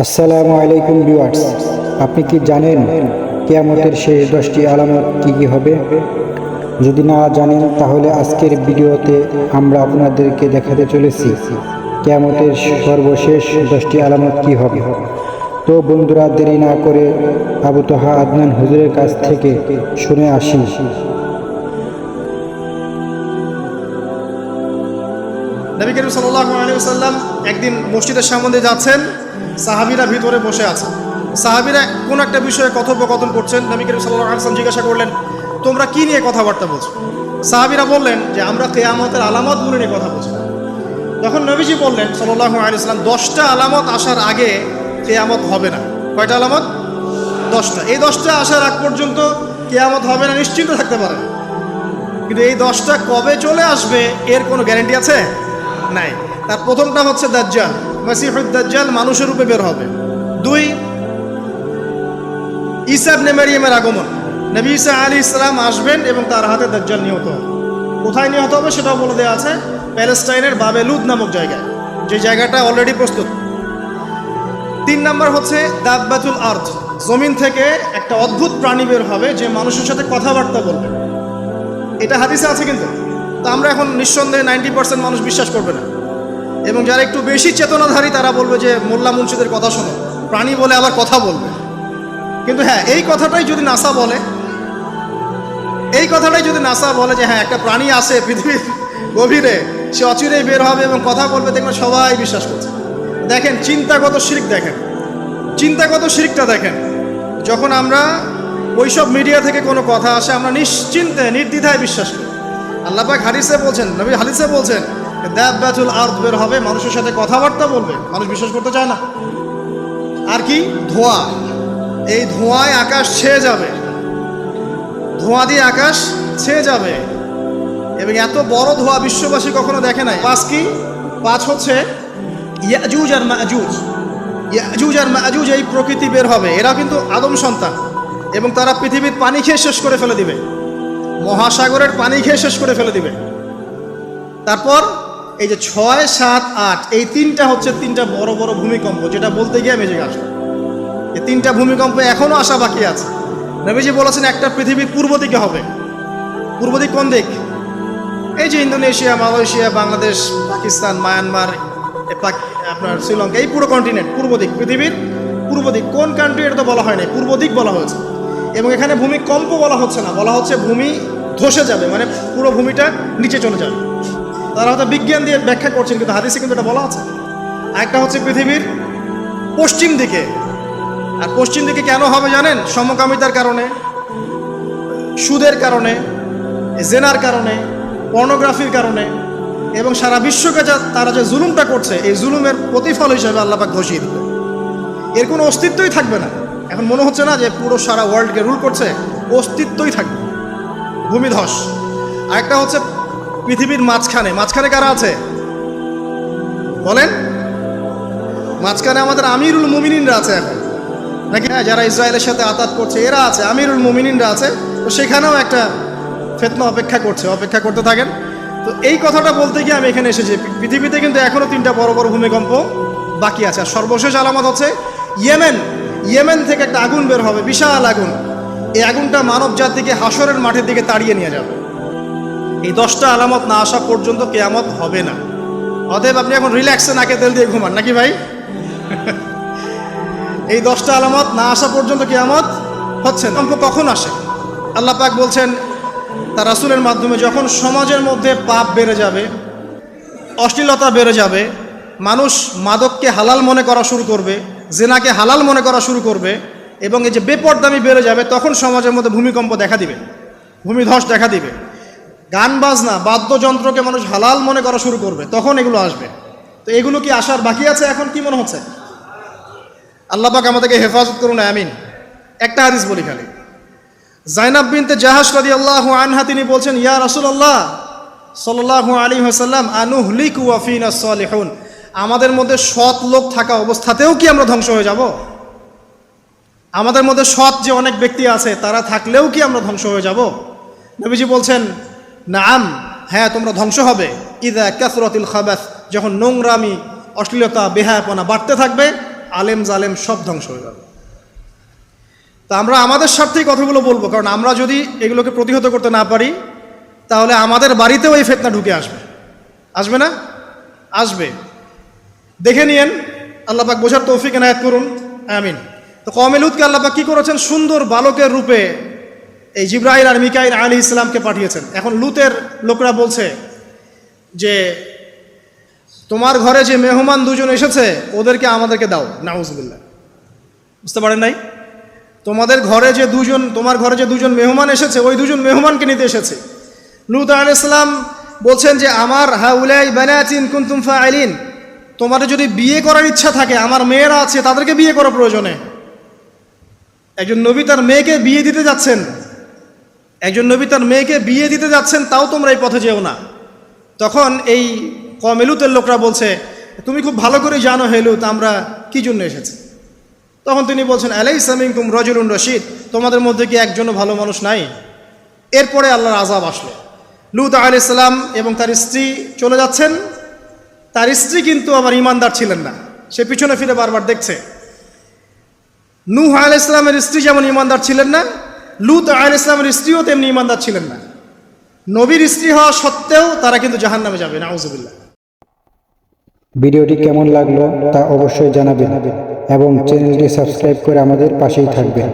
আসসালামু আলাইকুম ভিউয়ার্স, আপনি কি জানেন কিয়ামতের শেষ 10টি আলামত কি কি হবে? যদি না জানেন তাহলে আজকের ভিডিওতে আমরা আপনাদেরকে দেখাতে চলেছি কিয়ামতের সর্বশেষ 10টি আলামত কি হবে। তো বন্ধুরা, দেরি না করে আবু তোহা আদনান হুজুরের কাছ থেকে শুনে আসি। নবী করিম সাল্লাল্লাহু আলাইহি ওয়াসাল্লাম একদিন মসজিদের সামনে যাচ্ছেন, সাহাবীরা ভিতরে বসে আছে। সাহাবীরা কোন একটা বিষয়ে কথোপকথন করছেন। নবী করিম সাল্লাল্লাহু আলাইহি ওয়াসাল্লাম জিজ্ঞাসা করলেন, তোমরা কি নিয়ে কথাবার্তা বলছো? সাহাবীরা বললেন যে আমরা কিয়ামতের আলামতগুলো নিয়ে কথা বলছি। তখন নবীজি বললেন সাল্লাল্লাহু আলাইহি ওয়াসাল্লাম, 10টা আলামত আসার আগে কিয়ামত হবে না। কয়টা আলামত? 10টা। এই 10টা আসার আগ পর্যন্ত কিয়ামত হবে না, নিশ্চিন্ত থাকতে পারেন। কিন্তু এই 10টা কবে চলে আসবে এর কোনো গ্যারান্টি আছে? নাই। তার প্রথমটা হচ্ছে দাজ্জাল, মাসিহুদ দাজ্জাল মানুষের রূপে বের হবে। 2, ঈসা ইবনে মারইয়ামের আগমন। নবী ঈসা আলাইহিস সালাম আসবেন এবং তার হাতে দাজ্জাল নিহত হবে। কোথায় নিহত হবে সেটাও বলে দেওয়া আছে, প্যালেস্টাইনের বাবেলুদ নামক জায়গায়, যে জায়গাটা অলরেডি প্রস্তুত। 3 নাম্বার হচ্ছে দাব্বাতুল আরদ, জমিন থেকে একটা অদ্ভুত প্রাণী বের হবে যে মানুষের সাথে কথাবার্তা বলবে। এটা হাদিসে আছে, কিন্তু তা আমরা এখন নিঃসন্দেহে 90% মানুষ বিশ্বাস করবে না। এবং যারা একটু বেশি চেতনাধারী তারা বলবে যে মোল্লা মুন্সিদের কথা শোনো, প্রাণী বলে আবার কথা বলবে। কিন্তু হ্যাঁ, এই কথাটাই যদি নাসা বলে যে হ্যাঁ একটা প্রাণী আছে পৃথিবীর গভীরে, সে অচিরেই বের হবে এবং কথা বলবে, দেখবেন সবাই বিশ্বাস করছে। দেখেন চিন্তাগত শিরকটা দেখেন। যখন আমরা ওইসব মিডিয়া থেকে কোনো কথা আসে আমরা নিশ্চিন্তে নির্দ্বিধায় বিশ্বাস করি। আল্লাহ পাক হাদিসে বলছেন, নবী হাদিসে বলছেন দাব্বাতুল আরদ বের হবে, মানুষের সাথে কথাবার্তা বলবে। মানুষ বিশ্বাস করতে চায় না। আর কি? ধোঁয়া। এই ধোঁয়ায় আকাশ ছেয়ে যাবে, ধোঁয়া দিয়ে আকাশ ছেয়ে যাবে। এবং এত বড় ধোঁয়া বিশ্ববাসী কখনো দেখে নাই। 5 হচ্ছে ইয়াজুজ আর মাজুজ। এই প্রকৃতি বের হবে, এরা কিন্তু আদম সন্তান এবং তারা পৃথিবীর পানি খেয়ে শেষ করে ফেলে দিবে, মহাসাগরের পানি খেয়ে শেষ করে ফেলে দিবে। তারপর এই যে 6, 7, 8 এই 3টা হচ্ছে 3টা বড় বড় ভূমিকম্প, যেটা বলতে গিয়ে মেজে আসবে। এই 3টা ভূমিকম্প এখনো আসা বাকি আছে। নবীজি বলেছেন একটা পৃথিবীর পূর্ব দিকে হবে। পূর্ব দিক কোন দিক? এই যে Indonesia, Malaysia, Bangladesh, Pakistan, Myanmar, আপনার শ্রীলঙ্কা, এই পুরো কন্টিনেন্ট পূর্ব দিক, পৃথিবীর পূর্ব দিক। কোন কান্ট্রি এটা তো বলা হয় নাই, পূর্ব দিক বলা হয়েছে। এবং এখানে ভূমিকম্প বলা হচ্ছে না, বলা হচ্ছে ভূমি ধসে যাবে, মানে পুরো ভূমিটা নিচে চলে যাবে। তারা হয়তো বিজ্ঞান দিয়ে ব্যাখ্যা করছেন, কিন্তু হাদিসে কিন্তু এটা বলা আছে। আরেকটা হচ্ছে পৃথিবীর পশ্চিম দিকে। আর পশ্চিম দিকে কেন হবে জানেন? সমকামিতার কারণে, সুদের কারণে, জেনার কারণে, পর্নোগ্রাফির কারণে এবং সারা বিশ্বকে তারা যে জুলুমটা করছে, এই জুলুমের প্রতিফল হিসেবে আল্লাহ পাক ধসিয়ে দিবে। এর কোনো অস্তিত্বই থাকবে না। এখন মনে হচ্ছে না যে পুরো সারা ওয়ার্ল্ডকে রুল করছে, অস্তিত্বই থাকবে, ভূমিধস। আরেকটা হচ্ছে পৃথিবীর মাঝখানে কারা আছে বলেন? মাঝখানে আমাদের আমিরুল মুমিনিনরা আছে এখন, নাকি? হ্যাঁ, যারা ইসরায়েলের সাথে আতাত করছে এরা আছে, আমিরুল মুমিনিনরা আছে। তো সেখানেও একটা ফিতনা অপেক্ষা করতে থাকেন। তো এই কথাটা বলতে গিয়ে আমি এখানে এসেছি। পৃথিবীতে কিন্তু এখনও 3টা বড় বড় ভূমিকম্প বাকি আছে। আর সর্বশেষ আলামত হচ্ছে ইয়েমেন থেকে একটা আগুন বের হবে, বিশাল আগুন। এই আগুনটা মানব জাতিকে হাসরের মাঠের দিকে তাড়িয়ে নিয়ে যাবে। এই 10টা আলামত না আসা পর্যন্ত কিয়ামত হবে না। অতএব আপনি এখন রিল্যাক্সে নাকে তেল দিয়ে ঘুমান, নাকি ভাই? এই 10টা আলামত না আসা পর্যন্ত কিয়ামত হচ্ছে না। কখন আসে? আল্লাহ পাক বলছেন তার রাসূলের মাধ্যমে, যখন সমাজের মধ্যে পাপ বেড়ে যাবে, অশ্লীলতা বেড়ে যাবে, মানুষ মাদককে হালাল মনে করা শুরু করবে, জেনাকে হালাল মনে করা শুরু করবে, এবং এই যে বেপরদামি বেড়ে যাবে, তখন সমাজের মধ্যে ভূমিকম্প দেখা দিবে, ভূমিধস দেখা দিবে। গান বাজনা, বাদ্যযন্ত্রকে মানুষ হালাল মনে করা শুরু করবে, তখন এগুলো আসবে। তো এগুলো কি আসার বাকি আছে? এখন কি মনে হচ্ছে? আল্লাহ পাক আমাদেরকে হেফাজত করুন, আমিন। একটা হাদিস বলি খালি। জাইনাব বিনতে জাহাশ রাদিয়াল্লাহু আনহা তিনি বলছেন, ইয়া রাসূলুল্লাহ সাল্লাল্লাহু আলাইহি ওয়াসাল্লাম, আনুহলিকু ওয়া ফিনা সালিহুন, আমাদের মধ্যে সৎ লোক থাকা অবস্থাতেও কি আমরা ধ্বংস হয়ে যাব? আমাদের মধ্যে সৎ যে অনেক ব্যক্তি আছে তারা থাকলেও কি আমরা ধ্বংস হয়ে যাব? নবীজি বলছেন, নাআম, হ্যাঁ তোমরা ধ্বংস হবে। ইযা কাসরাতিল খাবাস, যখন নোংরামি, অশ্লীলতা, বেহায়াপনা বাড়তে থাকবে, আলেম জালেম সব ধ্বংস হয়ে যাবে। তা আমরা আমাদের স্বার্থেই কথাগুলো বলবো, কারণ আমরা যদি এগুলোকে প্রতিহত করতে না পারি তাহলে আমাদের বাড়িতেও এই ফিতনা ঢুকে আসবে। আসবে না? আসবে। দেখে নিয়েন, আল্লাহ পাক বোঝার তৌফিক এনায়েত করুন, আমিন। তো কওমে লূতকে আল্লাহ পাক কি করেছেন? সুন্দর বালকের রূপে এই জিবরাইল আর মিকাইল আলাইহিস সালামকে পাঠিয়েছেন। এখন লূতের লোকরা বলছে যে তোমার ঘরে যে মেহমান দুজন এসেছে ওদেরকে আমাদেরকে দাও। নাউজুবিল্লাহ। বুঝতে পারেন নাই? তোমার ঘরে যে দুজন মেহমান এসেছে ওই দুজন মেহমানকে নিতে এসেছে। লূত আলাইহিস সালাম বলছেন যে আমার হাউলাই বানাতিন কুনতুম ফাইলিন, তোমাদের যদি বিয়ে করার ইচ্ছা থাকে, আমার মেয়েরা আছে তাদেরকে বিয়ে করা প্রয়োজনে। একজন নবী তার মেয়েকে বিয়ে দিতে যাচ্ছেন, তাও তোমরা এই পথে যেও না। তখন এই কওমে লূতের লোকরা বলছে তুমি খুব ভালো করে জানো হে লূত আমরা কি জন্য এসেছি। তখন তিনি বলছেন আলাইসা মিনকুম রাজুলুন রশিদ, তোমাদের মধ্যে কি একজনও ভালো মানুষ নাই? এরপরে আল্লাহর আযাব আসলো। লূত আলাইহিস সালাম এবং তার স্ত্রী চলে যাচ্ছেন। তার স্ত্রী কিন্তু আবার ঈমানদার ছিলেন না, সে পিছনে ফিরে বারবার দেখছে। নূহ আলাইহিস সালামের স্ত্রী যেমন ঈমানদার ছিলেন না, লূত আলাইহিস সালামের স্ত্রীও তেমনি ঈমানদার ছিলেন না। নবীর স্ত্রী হওয়া সত্ত্বেও তারা কিন্তু জাহান্নামে যাবে। নাউজুবিল্লাহ। ভিডিওটি কেমন লাগলো তা অবশ্যই জানাবেন এবং চ্যানেলটি সাবস্ক্রাইব করে আমাদের পাশেই থাকবেন।